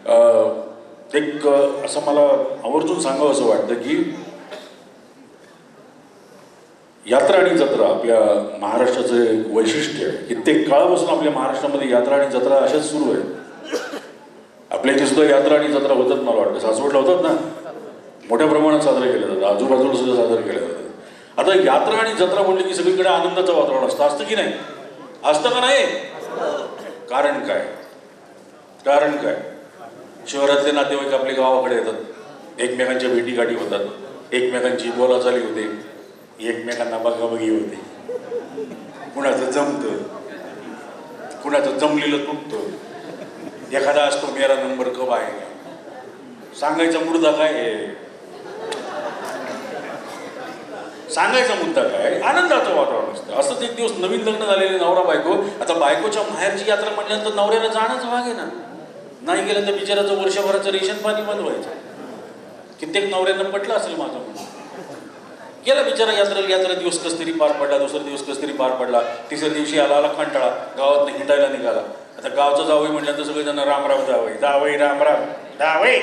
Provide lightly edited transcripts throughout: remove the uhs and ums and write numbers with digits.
एक असं मला आवर्जून सांगावं असं वाटतं की यात्रा आणि जत्रा आपल्या महाराष्ट्राचं एक वैशिष्ट्य आहे. कित्येक काळापासून आपल्या महाराष्ट्रामध्ये यात्रा आणि जत्रा अशाच सुरू आहे. आपल्या इथे सुद्धा यात्रा आणि जत्रा होतात, मला वाटतं सासवडला होतात ना, मोठ्या प्रमाणात साजरे केले जातात, आजूबाजूला सुद्धा साजरे केले जातात. आता यात्रा आणि जत्रा म्हटलं की सगळीकडे आनंदाचं वातावरण असतं की नाही? असतं का नाही? कारण काय? कारण काय? शहरातले नातेवाईक आपल्या गावाकडे येतात, एकमेकांच्या भेटीगाठी होतात, एकमेकांची बोलाचाली होते, एकमेकांना बघाबघी होते, कुणाचं जमतं, कुणाचं जमलेलं तुटतं, एखादा असतो मेरा नंबर कब आहे, सांगायचा मुद्दा काय आहे, सांगायचा मुद्दा काय, आनंदाचं वातावरण असतं. असंच एक दिवस नवीन लग्न झालेले नवरा बायको, आता बायकोच्या माहेरची यात्रा म्हटल्यानंतर नवऱ्याला जाणंच भाग आहे ना, नाही गेलं तर बिचाराचं वर्षभराचं रेशन पाणी बंद व्हायचं. कित्येक नवऱ्यांना पटलं असेल माझं म्हणून, गेला बिचारा यात्रा दिवस कस तरी पार पडला, दुसरा दिवस कस तरी पार पडला, तिसऱ्या दिवशी आला कंटाळा, गावात हिंडायला निघाला. आता गावचं जावई म्हटल्यानंतर सगळेजण रामराम जावई, जावई रामराम, जावई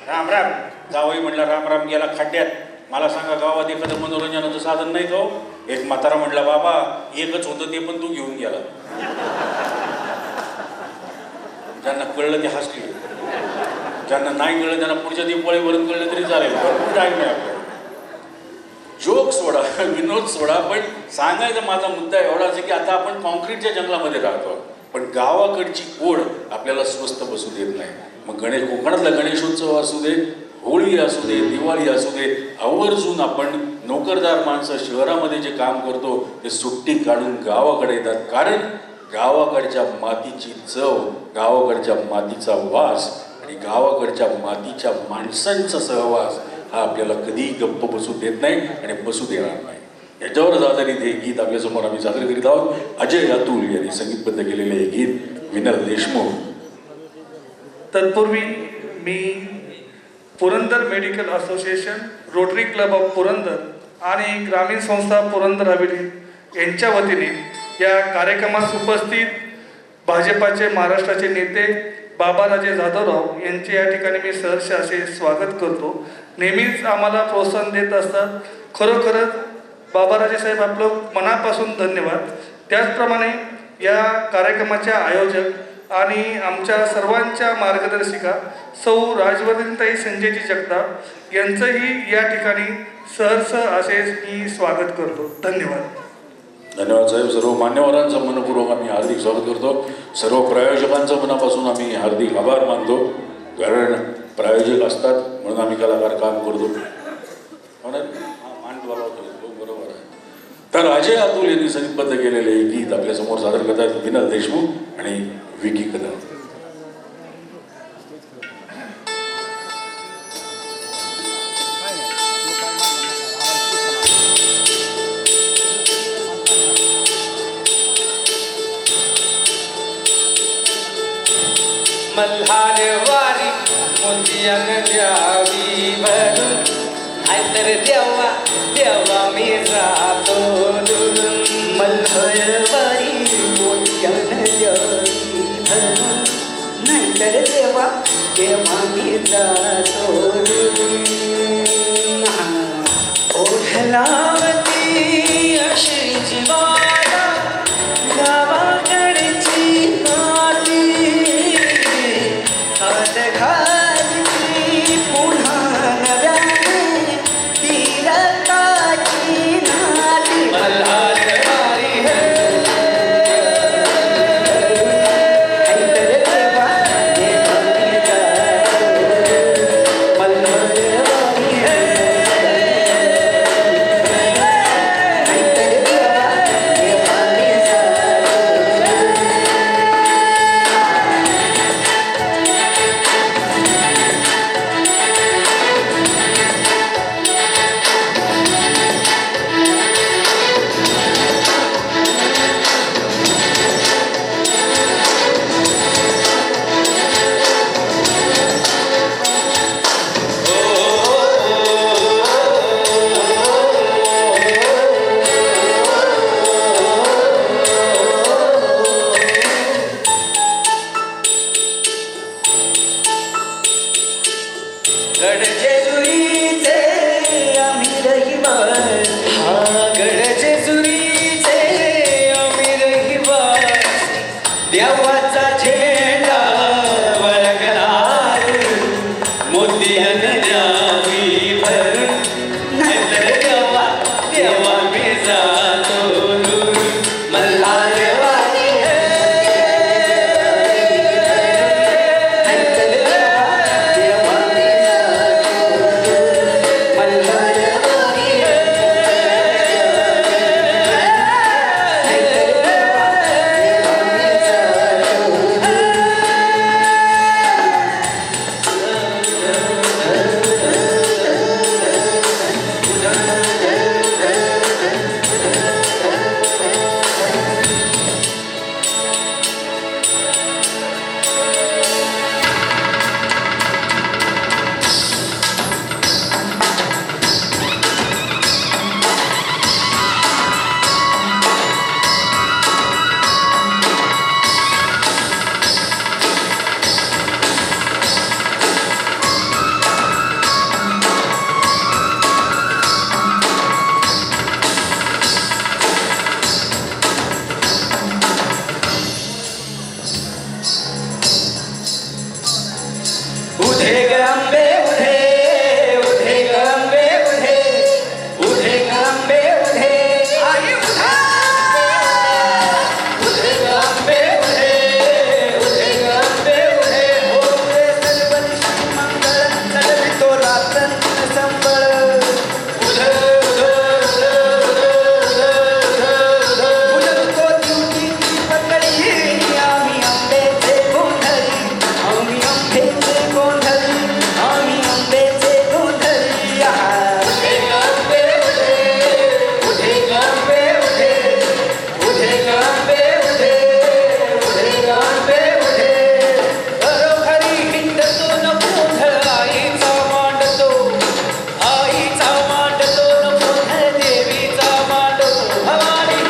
रामराम, जावई म्हटलं रामराम, गेला खड्ड्यात. मला सांगा, गावात एखादं मनोरंजनाचं साधन नाही तो? एक म्हातारा म्हटला, बाबा एकच होतं ते पण तू घेऊन गेला. ज्यांना कळलं ते हसले, ज्यांना नाही कळलं त्यांना पुढच्या दिवाळीवरून कळलं तरी चालेल, भरपूर टाईम नाही आपल्याला. जोक सोडा, विनोद सोडा, पण सांगायचा माझा मुद्दा एवढाच आहे की आता आपण कॉन्क्रीटच्या जंगलामध्ये राहतो, पण गावाकडची ओढ आपल्याला स्वस्त बसू देत नाही. मग कोकणातला गणेशोत्सव असू दे, होळी असू दे, दिवाळी असू दे, आवर्जून आपण नोकरदार माणसं शहरामध्ये जे काम करतो ते सुट्टी काढून गावाकडे येतात. कारण गावाकडच्या मातीची चव, गावाकडच्या मातीचा वास आणि गावाकडच्या मातीच्या माणसांचा सहवास हा आपल्याला कधीही गप्प बसू देत नाही आणि बसू देणार नाही. याच्यावरच आधारित हे गीत आपल्यासमोर आम्ही सादर करीत आहोत. अजय अतुल यांनी संगीतबद्ध केलेले हे गीत विनल देशमुख. तत्पूर्वी मी Purandar medical association, Rotary club of Purandar आणि ग्रामीण संस्था पुरंदर हवेली यांच्या वतीने या कार्यक्रमास उपस्थित भाजपाचे महाराष्ट्राचे नेते बाबाराजे जाधवराव यांचे या ठिकाणी मी सहर्ष असे स्वागत करतो. नेहमीच आम्हाला प्रोत्साहन देत असतात. खरोखरच बाबाराजे साहेब आपलं मनापासून धन्यवाद. त्याचप्रमाणे या कार्यक्रमाच्या आयोजक आणि आमच्या सर्वांच्या मार्गदर्शिका सौ राजवर्धनताई संजयजी जगताप यांचंही या ठिकाणी सहर्ष असे मी स्वागत करतो. धन्यवाद. धन्यवाद साहेब. सर्व मान्यवरांचं मनपूर्वक आम्ही हार्दिक स्वागत करतो. सर्व प्रायोजकांचं मनापासून आम्ही हार्दिक आभार मानतो. कारण प्रायोजक असतात म्हणून आम्ही कलाकार काम करतो. बरोबर आहे. तर अजय अतुल यांनी संगीतबद्ध केलेले गीत आपल्यासमोर सादर करतात विनल देशमुख आणि विकी कदम. मल्हारवारी मोतियान द्यावी भरून, नाहीतर देवा देवा मी जातो दुरून. मल्हारवारी मोतियान द्यावी भरून, नाहीतर देवा देवा मी जातो दुरून. ओढलावती अशी जीवाला गावाकडची गडजेजुरीचे आम्ही रहिवासी गडजेजुरीचे आम्ही रहिवासी देवाचा झेंडा वळगणार मोत्यानं द्यावी भरून नाहीतर देवा देवा मी जातो दूर मल्हारवाडी नाहीतर देवा मी जातो दूर मल्हारवाडी नाहीतर देवा मी जातो उधे गंबे उधे उधे गंबे उधे उधे गंबे उधे आई उधा उधे गंबे उधे उधे गंबे उधे ओरे सर्वनिष्ठ मंगल चलवी तो रातन संबळ उधे उधे उधे तो ड्यूटी पकडी आम्ही आंबेचे गोंधळी आम्ही आंबेचे गोंधळी आम्ही आंबेचे गोंधळी उधे गंबे उधे उधे गंबे उधे उधे गंबे उधे उधे गंबे उधे घरोघरी हिंडतो न गोंधळ आईचा मांडतो न गोंधळ देवीचा मांडतो भवानी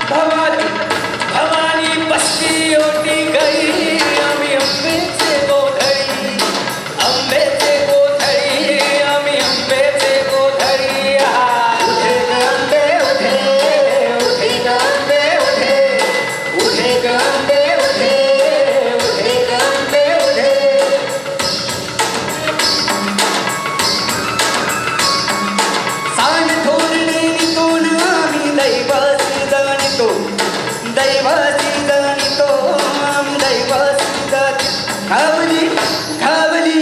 भवानी भवानी बसली ओटी गई आम्ही आंबेचे गोंधळी आंबेचे गोंधळी आम्ही आंबेचे गोंधळी उधे गंबे उधे उधे गंबे उधे उधे गंबे उधे उधे गंबे उधे सांड थोरलेली तोंड आम्ही दैवासी जाणतो दैवासी जाणतो आम्ही दैवासी जाणतो खावली खावली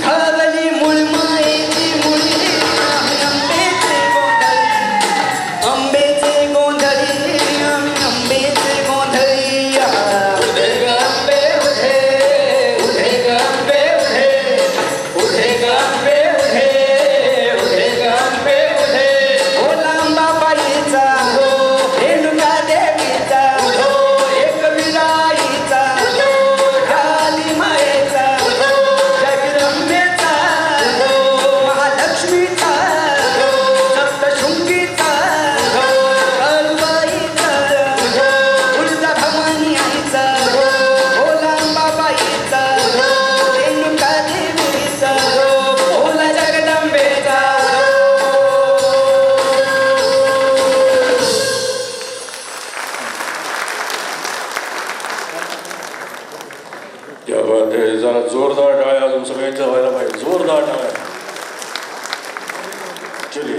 खावली मुळमायेची मुळी आम्ही आंबेचे गोंधळी आम्ही आंबेचे गोंधळी उधे गंबे उधे उधे गंबे उधे उधे गंबे उधे उधे गंबे उधे ओ लांबा बाईचा रेणुका देवीचा एकविराईचा काली मायेचा जगदंबेचा महालक्ष्मीचा सप्तशृंगीचा कालबाईचा तुळजाभवानी आईचा भोलांबा बाईचा रेणुका देवीचा भोला जगदंबेचा क्या बात आहे जरा जोरदार टाळ्या अजून सगळ्यांच्या व्हायला पाहिजे जोरदार टाळ्या चलिए